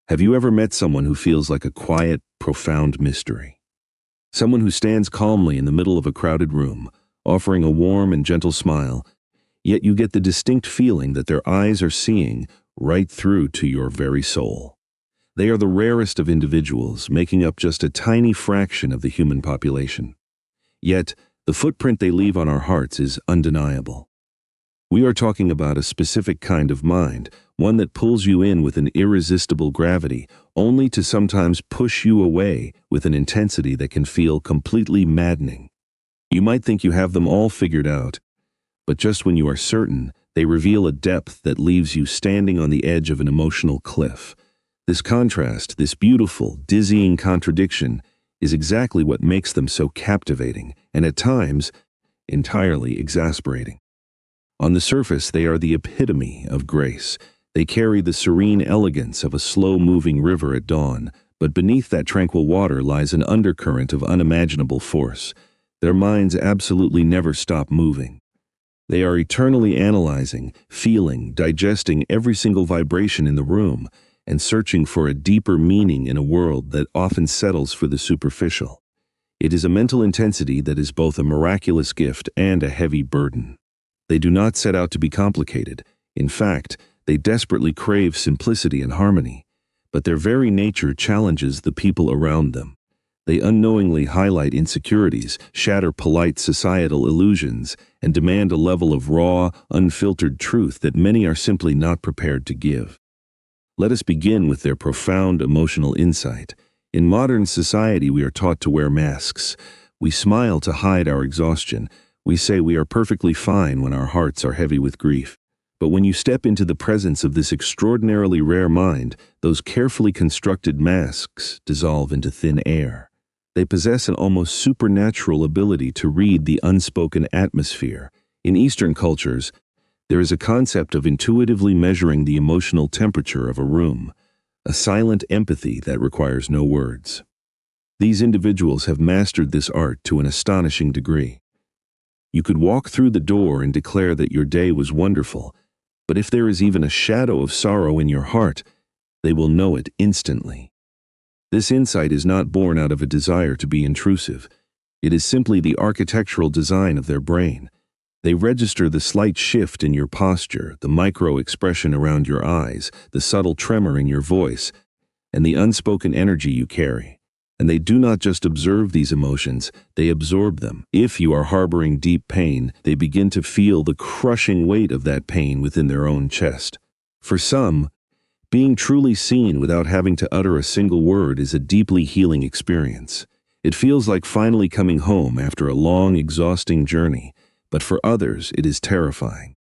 Have you ever met someone who feels like a quiet, profound mystery? Someone who stands calmly in the middle of a crowded room, offering a warm and gentle smile, yet you get the distinct feeling that their eyes are seeing right through to your very soul. They are the rarest of individuals, making up just a tiny fraction of the human population. Yet, the footprint they leave on our hearts is undeniable. We are talking about a specific kind of mind, one that pulls you in with an irresistible gravity, only to sometimes push you away with an intensity that can feel completely maddening. You might think you have them all figured out, but just when you are certain, they reveal a depth that leaves you standing on the edge of an emotional cliff. This contrast, this beautiful, dizzying contradiction, is exactly what makes them so captivating, and at times, entirely exasperating. On the surface, they are the epitome of grace. They carry the serene elegance of a slow-moving river at dawn, but beneath that tranquil water lies an undercurrent of unimaginable force. Their minds absolutely never stop moving. They are eternally analyzing, feeling, digesting every single vibration in the room, and searching for a deeper meaning in a world that often settles for the superficial. It is a mental intensity that is both a miraculous gift and a heavy burden. They do not set out to be complicated. In fact, they desperately crave simplicity and harmony, but their very nature challenges the people around them. They unknowingly highlight insecurities, shatter polite societal illusions, and demand a level of raw, unfiltered truth that many are simply not prepared to give. Let us begin with their profound emotional insight. In modern society, we are taught to wear masks. We smile to hide our exhaustion. We say we are perfectly fine when our hearts are heavy with grief. But when you step into the presence of this extraordinarily rare mind, those carefully constructed masks dissolve into thin air. They possess an almost supernatural ability to read the unspoken atmosphere. In Eastern cultures, there is a concept of intuitively measuring the emotional temperature of a room, a silent empathy that requires no words. These individuals have mastered this art to an astonishing degree. You could walk through the door and declare that your day was wonderful, but if there is even a shadow of sorrow in your heart, they will know it instantly. This insight is not born out of a desire to be intrusive. It is simply the architectural design of their brain. They register the slight shift in your posture, the micro-expression around your eyes, the subtle tremor in your voice, and the unspoken energy you carry. And they do not just observe these emotions, they absorb them. If you are harboring deep pain, they begin to feel the crushing weight of that pain within their own chest. For some, being truly seen without having to utter a single word is a deeply healing experience. It feels like finally coming home after a long, exhausting journey, but for others, it is terrifying.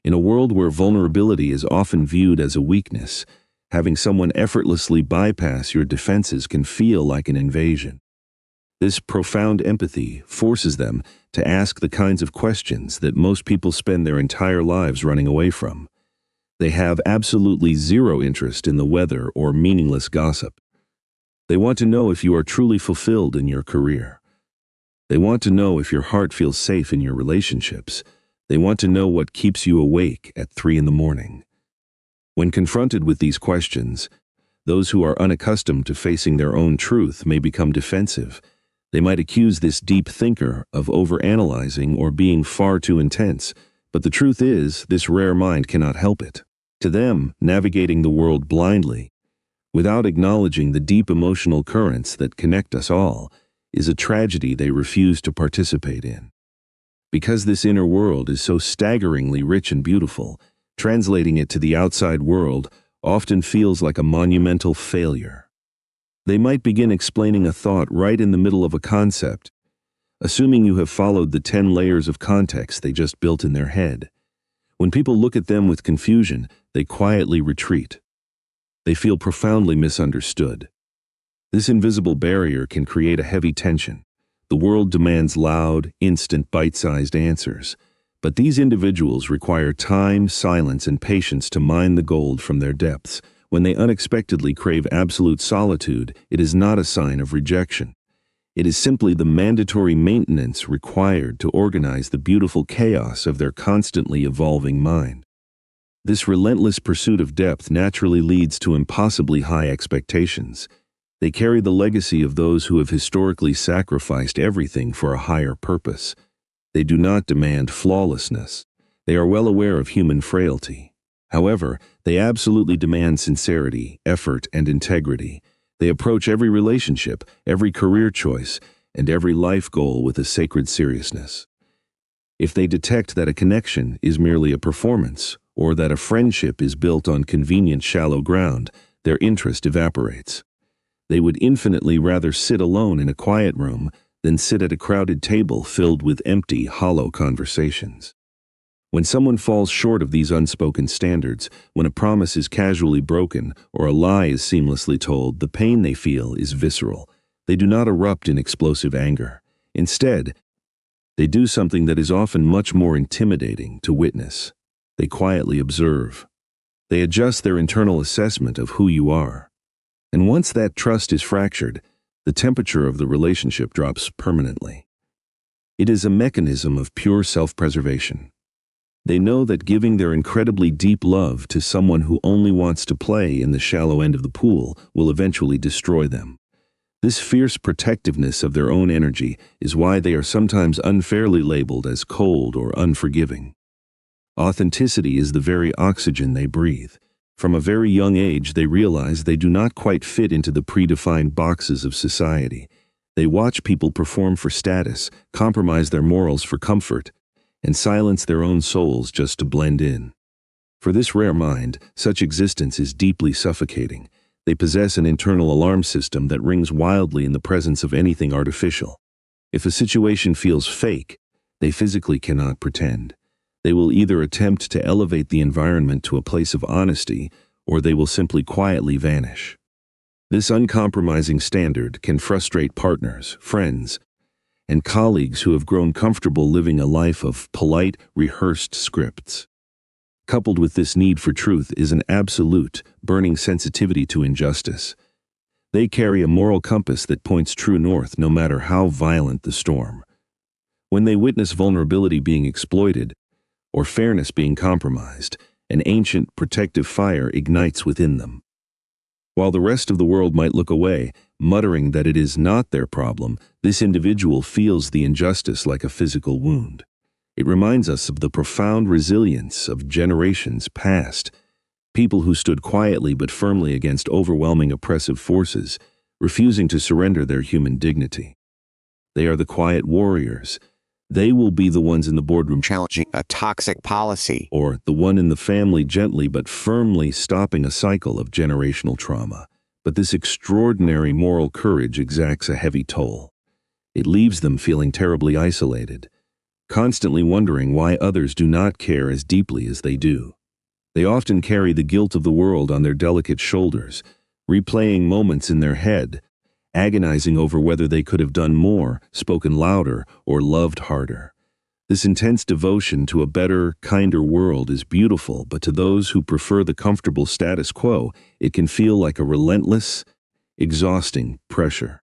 In a world where vulnerability is often viewed as a weakness, having someone effortlessly bypass your defenses can feel like an invasion. This profound empathy forces them to ask the kinds of questions that most people spend their entire lives running away from. They have absolutely zero interest in the weather or meaningless gossip. They want to know if you are truly fulfilled in your career. They want to know if your heart feels safe in your relationships. They want to know what keeps you awake at 3 a.m. When confronted with these questions, those who are unaccustomed to facing their own truth may become defensive. They might accuse this deep thinker of overanalyzing or being far too intense, but the truth is, this rare mind cannot help it. To them, navigating the world blindly, without acknowledging the deep emotional currents that connect us all, is a tragedy they refuse to participate in. Because this inner world is so staggeringly rich and beautiful, translating it to the outside world often feels like a monumental failure. They might begin explaining a thought right in the middle of a concept, assuming you have followed the 10 layers of context they just built in their head. When people look at them with confusion, they quietly retreat. They feel profoundly misunderstood. This invisible barrier can create a heavy tension. The world demands loud, instant, bite-sized answers. But these individuals require time, silence, and patience to mine the gold from their depths. When they unexpectedly crave absolute solitude, it is not a sign of rejection. It is simply the mandatory maintenance required to organize the beautiful chaos of their constantly evolving mind. This relentless pursuit of depth naturally leads to impossibly high expectations. They carry the legacy of those who have historically sacrificed everything for a higher purpose. They do not demand flawlessness. They are well aware of human frailty. However, they absolutely demand sincerity, effort, and integrity. They approach every relationship, every career choice, and every life goal with a sacred seriousness. If they detect that a connection is merely a performance, or that a friendship is built on convenient shallow ground, their interest evaporates. They would infinitely rather sit alone in a quiet room than sit at a crowded table filled with empty, hollow conversations. When someone falls short of these unspoken standards, when a promise is casually broken or a lie is seamlessly told, the pain they feel is visceral. They do not erupt in explosive anger. Instead, they do something that is often much more intimidating to witness. They quietly observe. They adjust their internal assessment of who you are. And once that trust is fractured, the temperature of the relationship drops permanently. It is a mechanism of pure self-preservation. They know that giving their incredibly deep love to someone who only wants to play in the shallow end of the pool will eventually destroy them. This fierce protectiveness of their own energy is why they are sometimes unfairly labeled as cold or unforgiving. Authenticity is the very oxygen they breathe. From a very young age, they realize they do not quite fit into the predefined boxes of society. They watch people perform for status, compromise their morals for comfort, and silence their own souls just to blend in. For this rare mind, such existence is deeply suffocating. They possess an internal alarm system that rings wildly in the presence of anything artificial. If a situation feels fake, they physically cannot pretend. They will either attempt to elevate the environment to a place of honesty, or they will simply quietly vanish. This uncompromising standard can frustrate partners, friends, and colleagues who have grown comfortable living a life of polite, rehearsed scripts. Coupled with this need for truth is an absolute, burning sensitivity to injustice. They carry a moral compass that points true north no matter how violent the storm. When they witness vulnerability being exploited, or fairness being compromised, an ancient protective fire ignites within them. While the rest of the world might look away, muttering that it is not their problem, this individual feels the injustice like a physical wound. It reminds us of the profound resilience of generations past, people who stood quietly but firmly against overwhelming oppressive forces, refusing to surrender their human dignity. They are the quiet warriors. They will be the ones in the boardroom challenging a toxic policy, or the one in the family gently but firmly stopping a cycle of generational trauma. But this extraordinary moral courage exacts a heavy toll. It leaves them feeling terribly isolated, constantly wondering why others do not care as deeply as they do. They often carry the guilt of the world on their delicate shoulders, replaying moments in their head, agonizing over whether they could have done more, spoken louder, or loved harder. This intense devotion to a better, kinder world is beautiful, but to those who prefer the comfortable status quo, it can feel like a relentless, exhausting pressure.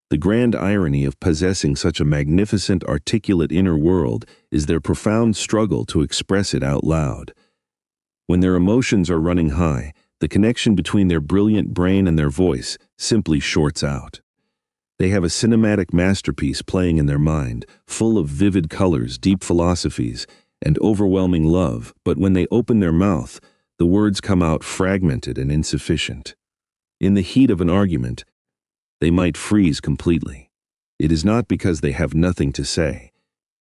The grand irony of possessing such a magnificent, articulate inner world is their profound struggle to express it out loud. When their emotions are running high, the connection between their brilliant brain and their voice simply shorts out. They have a cinematic masterpiece playing in their mind, full of vivid colors, deep philosophies, and overwhelming love, but when they open their mouth, the words come out fragmented and insufficient. In the heat of an argument, they might freeze completely. It is not because they have nothing to say.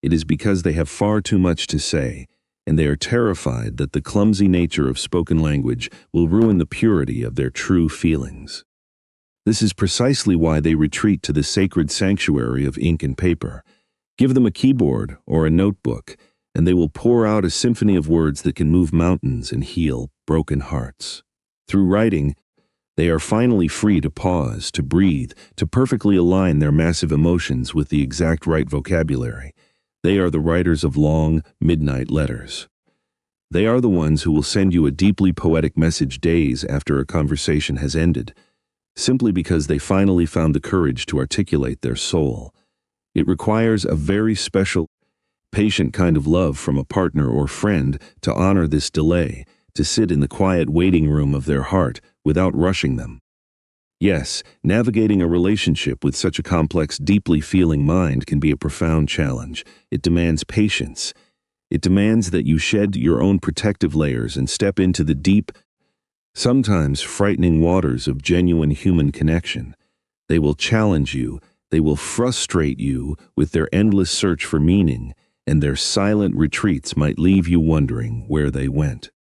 It is because they have far too much to say, and they are terrified that the clumsy nature of spoken language will ruin the purity of their true feelings. This is precisely why they retreat to the sacred sanctuary of ink and paper. Give them a keyboard or a notebook, and they will pour out a symphony of words that can move mountains and heal broken hearts. Through writing, they are finally free to pause, to breathe, to perfectly align their massive emotions with the exact right vocabulary. They are the writers of long, midnight letters. They are the ones who will send you a deeply poetic message days after a conversation has ended, simply because they finally found the courage to articulate their soul. It requires a very special, patient kind of love from a partner or friend to honor this delay, to sit in the quiet waiting room of their heart without rushing them. Yes, navigating a relationship with such a complex, deeply feeling mind can be a profound challenge. It demands patience. It demands that you shed your own protective layers and step into the deep, sometimes frightening waters of genuine human connection. They will challenge you, they will frustrate you with their endless search for meaning, and their silent retreats might leave you wondering where they went.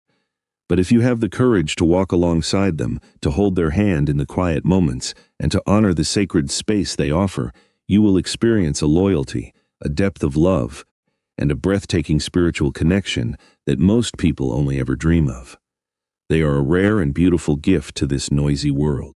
But if you have the courage to walk alongside them, to hold their hand in the quiet moments, and to honor the sacred space they offer, you will experience a loyalty, a depth of love, and a breathtaking spiritual connection that most people only ever dream of. They are a rare and beautiful gift to this noisy world.